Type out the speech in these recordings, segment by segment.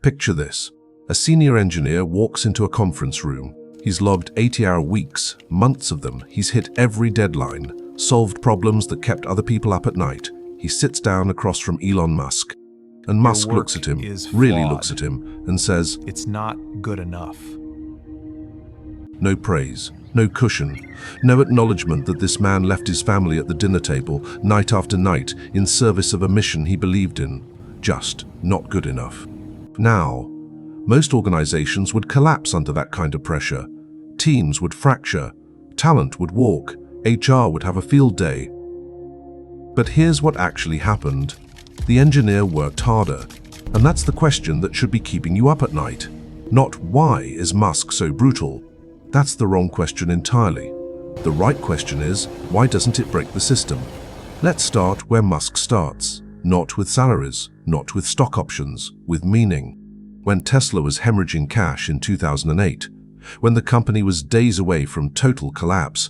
Picture this. A senior engineer walks into a conference room. He's logged 80-hour weeks, months of them. He's hit every deadline, solved problems that kept other people up at night. He sits down across from Elon Musk. And Musk looks at him, really looks at him, and says, "It's not good enough." No praise, no cushion, no acknowledgement that this man left his family at the dinner table night after night in service of a mission he believed in. Just not good enough. Now, most organizations would collapse under that kind of pressure. Teams would fracture, talent would walk, HR would have a field day. But here's what actually happened. The engineer worked harder, and that's the question that should be keeping you up at night. Not why is Musk so brutal? That's the wrong question entirely. The right question is, why doesn't it break the system? Let's start where Musk starts. Not with salaries, not with stock options, with meaning. When Tesla was hemorrhaging cash in 2008, when the company was days away from total collapse,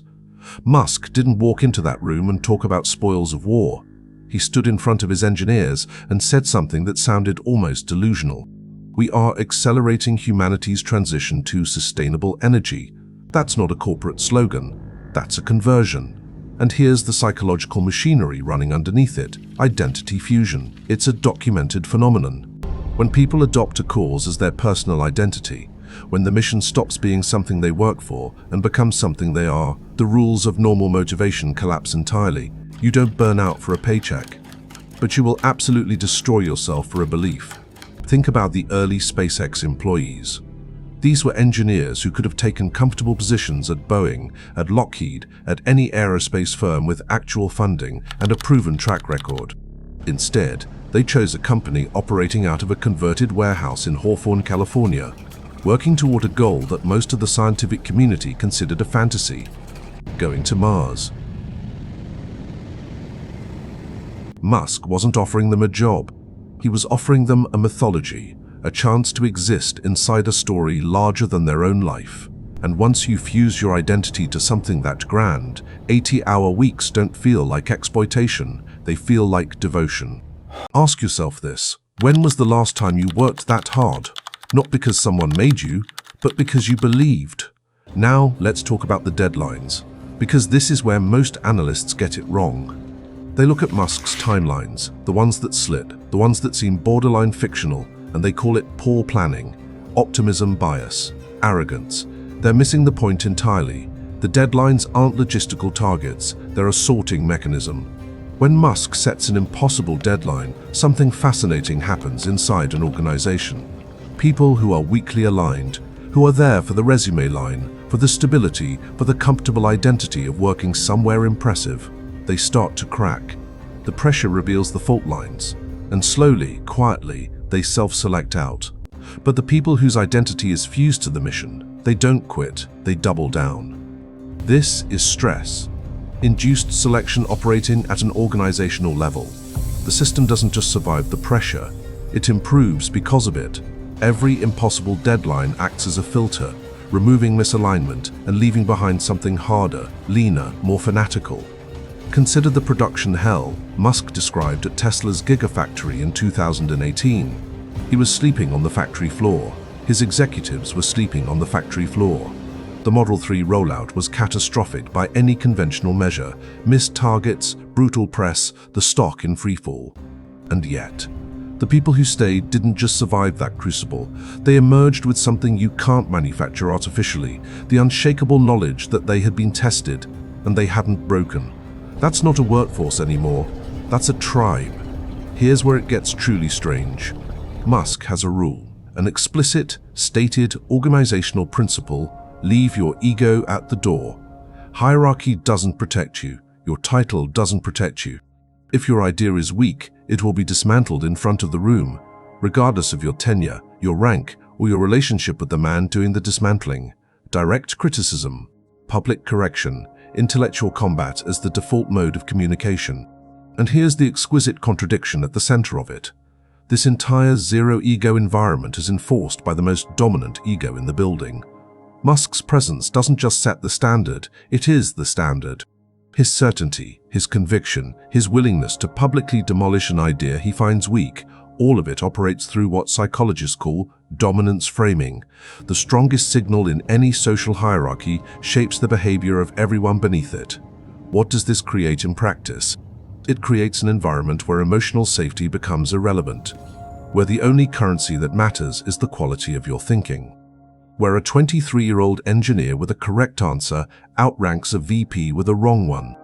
Musk didn't walk into that room and talk about spoils of war. He stood in front of his engineers and said something that sounded almost delusional. We are accelerating humanity's transition to sustainable energy. That's not a corporate slogan. That's a conversion. And here's the psychological machinery running underneath it. Identity fusion. It's a documented phenomenon. When people adopt a cause as their personal identity, when the mission stops being something they work for and becomes something they are, the rules of normal motivation collapse entirely. You don't burn out for a paycheck, but you will absolutely destroy yourself for a belief. Think about the early SpaceX employees. These were engineers who could have taken comfortable positions at Boeing, at Lockheed, at any aerospace firm with actual funding and a proven track record. Instead, they chose a company operating out of a converted warehouse in Hawthorne, California, working toward a goal that most of the scientific community considered a fantasy: going to Mars. Musk wasn't offering them a job. He was offering them a mythology, a chance to exist inside a story larger than their own life. And once you fuse your identity to something that grand, 80-hour weeks don't feel like exploitation, they feel like devotion. Ask yourself this: when was the last time you worked that hard? Not because someone made you, but because you believed. Now let's talk about the deadlines, because this is where most analysts get it wrong. They look at Musk's timelines, the ones that slit, the ones that seem borderline fictional, and they call it poor planning, optimism bias, arrogance. They're missing the point entirely. The deadlines aren't logistical targets, they're a sorting mechanism. When Musk sets an impossible deadline, something fascinating happens inside an organization. People who are weakly aligned, who are there for the resume line, for the stability, for the comfortable identity of working somewhere impressive, they start to crack. The pressure reveals the fault lines, and slowly, quietly, they self-select out. But the people whose identity is fused to the mission, they don't quit, they double down. This is stress. Induced selection operating at an organizational level. The system doesn't just survive the pressure, it improves because of it. Every impossible deadline acts as a filter, removing misalignment and leaving behind something harder, leaner, more fanatical. Consider the production hell Musk described at Tesla's Gigafactory in 2018. He was sleeping on the factory floor. His executives were sleeping on the factory floor. The Model 3 rollout was catastrophic by any conventional measure. Missed targets, brutal press, the stock in freefall. And yet, the people who stayed didn't just survive that crucible. They emerged with something you can't manufacture artificially, the unshakable knowledge that they had been tested and they hadn't broken. That's not a workforce anymore, that's a tribe. Here's where it gets truly strange. Musk has a rule, an explicit, stated organizational principle: leave your ego at the door. Hierarchy doesn't protect you, your title doesn't protect you. If your idea is weak, it will be dismantled in front of the room, regardless of your tenure, your rank, or your relationship with the man doing the dismantling. Direct criticism, public correction, intellectual combat as the default mode of communication. And here's the exquisite contradiction at the center of it. This entire zero-ego environment is enforced by the most dominant ego in the building. Musk's presence doesn't just set the standard, it is the standard. His certainty, his conviction, his willingness to publicly demolish an idea he finds weak, all of it operates through what psychologists call dominance framing. The strongest signal in any social hierarchy shapes the behavior of everyone beneath it. What does this create in practice? It creates an environment where emotional safety becomes irrelevant, where the only currency that matters is the quality of your thinking, where a 23-year-old engineer with a correct answer outranks a VP with a wrong one.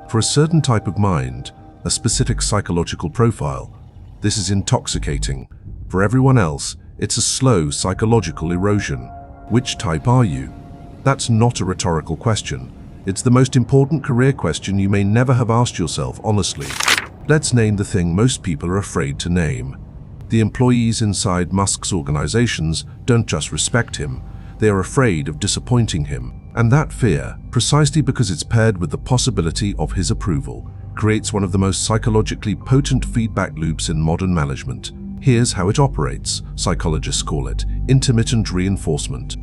For a certain type of mind, a specific psychological profile, this is intoxicating. For everyone else, it's a slow psychological erosion. Which type are you? That's not a rhetorical question. It's the most important career question you may never have asked yourself honestly. Let's name the thing most people are afraid to name. The employees inside Musk's organizations don't just respect him, they are afraid of disappointing him. And that fear, precisely because it's paired with the possibility of his approval, creates one of the most psychologically potent feedback loops in modern management. Here's how it operates. Psychologists call it intermittent reinforcement.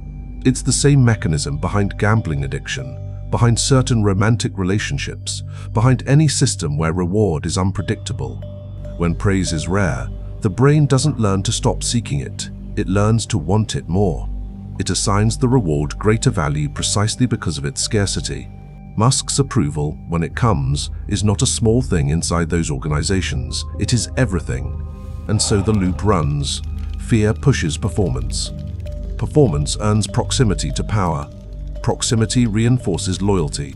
It's the same mechanism behind gambling addiction, behind certain romantic relationships, behind any system where reward is unpredictable. When praise is rare, the brain doesn't learn to stop seeking it. It learns to want it more. It assigns the reward greater value precisely because of its scarcity. Musk's approval, when it comes, is not a small thing inside those organizations. It is everything. And so the loop runs. Fear pushes performance. Performance earns proximity to power. Proximity reinforces loyalty.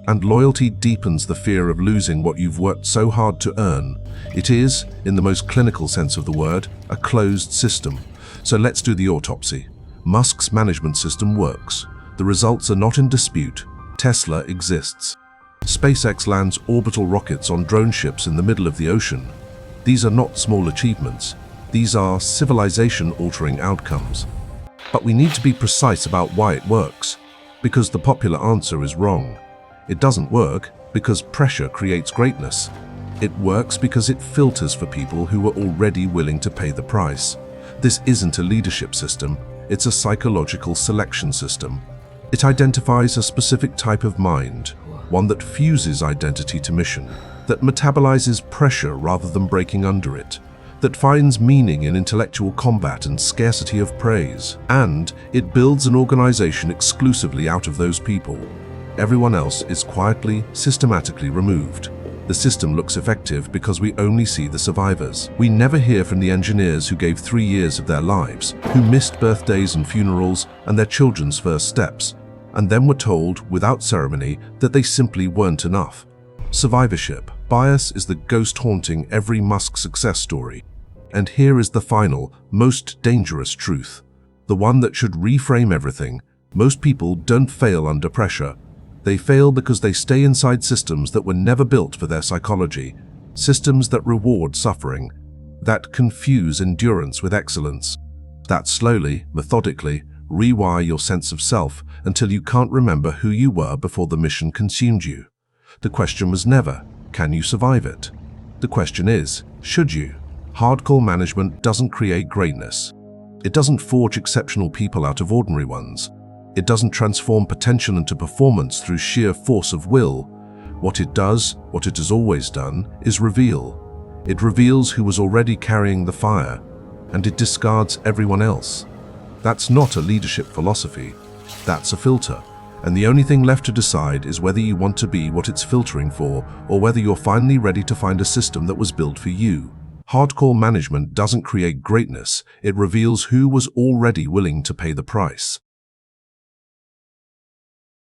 And loyalty deepens the fear of losing what you've worked so hard to earn. It is, in the most clinical sense of the word, a closed system. So let's do the autopsy. Musk's management system works. The results are not in dispute. Tesla exists. SpaceX lands orbital rockets on drone ships in the middle of the ocean. These are not small achievements. These are civilization-altering outcomes. But we need to be precise about why it works, because the popular answer is wrong. It doesn't work because pressure creates greatness. It works because it filters for people who are already willing to pay the price. This isn't a leadership system. It's a psychological selection system. It identifies a specific type of mind, one that fuses identity to mission, that metabolizes pressure rather than breaking under it, that finds meaning in intellectual combat and scarcity of praise. And it builds an organization exclusively out of those people. Everyone else is quietly, systematically removed. The system looks effective because we only see the survivors. We never hear from the engineers who gave 3 years of their lives, who missed birthdays and funerals and their children's first steps, and then were told, without ceremony, that they simply weren't enough. Survivorship bias is the ghost haunting every Musk success story. And here is the final, most dangerous truth. The one that should reframe everything. Most people don't fail under pressure. They fail because they stay inside systems that were never built for their psychology, systems that reward suffering, that confuse endurance with excellence, that slowly, methodically, rewire your sense of self until you can't remember who you were before the mission consumed you. The question was never, can you survive it? The question is, should you? Hardcore management doesn't create greatness. It doesn't forge exceptional people out of ordinary ones. It doesn't transform potential into performance through sheer force of will. What it does, what it has always done, is reveal. It reveals who was already carrying the fire, and it discards everyone else. That's not a leadership philosophy. That's a filter. And the only thing left to decide is whether you want to be what it's filtering for, or whether you're finally ready to find a system that was built for you. Hardcore management doesn't create greatness, it reveals who was already willing to pay the price.